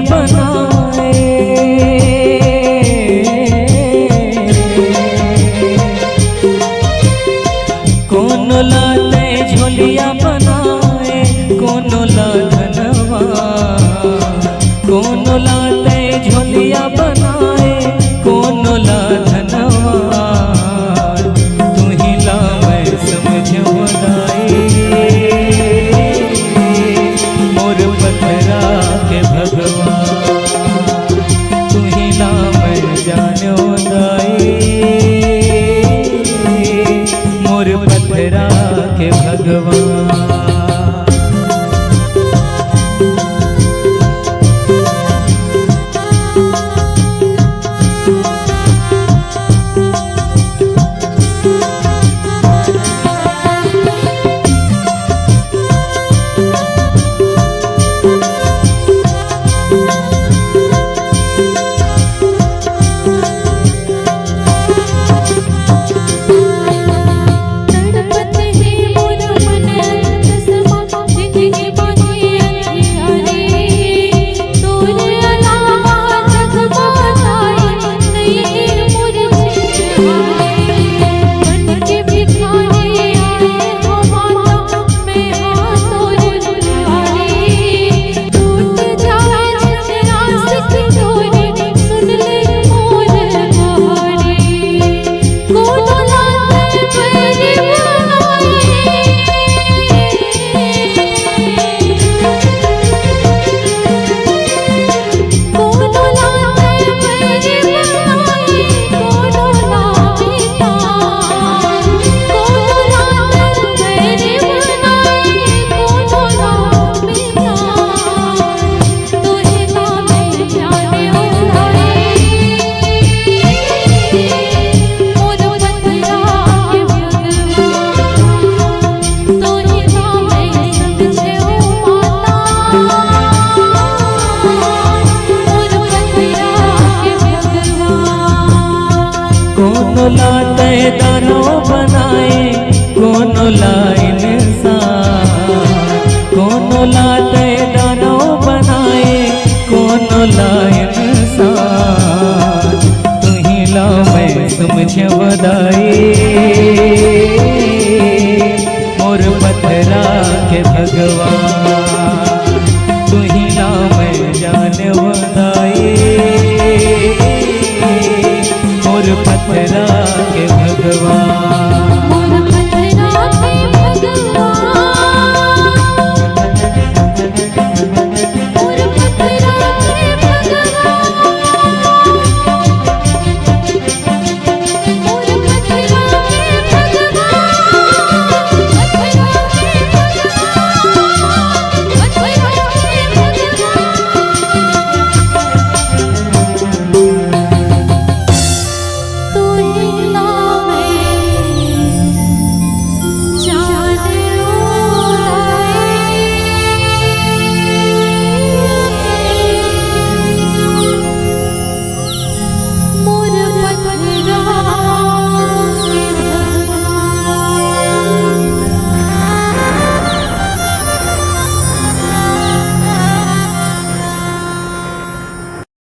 बनाए। कौन लाते झोलिया बनाए, कौन ला धनवा, कौन लाते झोलिया बनाए, कौन ला धनवा। तू ही ला मैं समझ बताए, मोर पथरा के भगवान। तू ही ला मैं जानो दाए, मोर पथरा के भगवान। कौन लाते दानों बनाए, कौन ला इंसान, कौन लाते दानों बनाए, कौन ला इंसान। तू ही ला मैं समझ बताए, मोर पथरा के भगवान।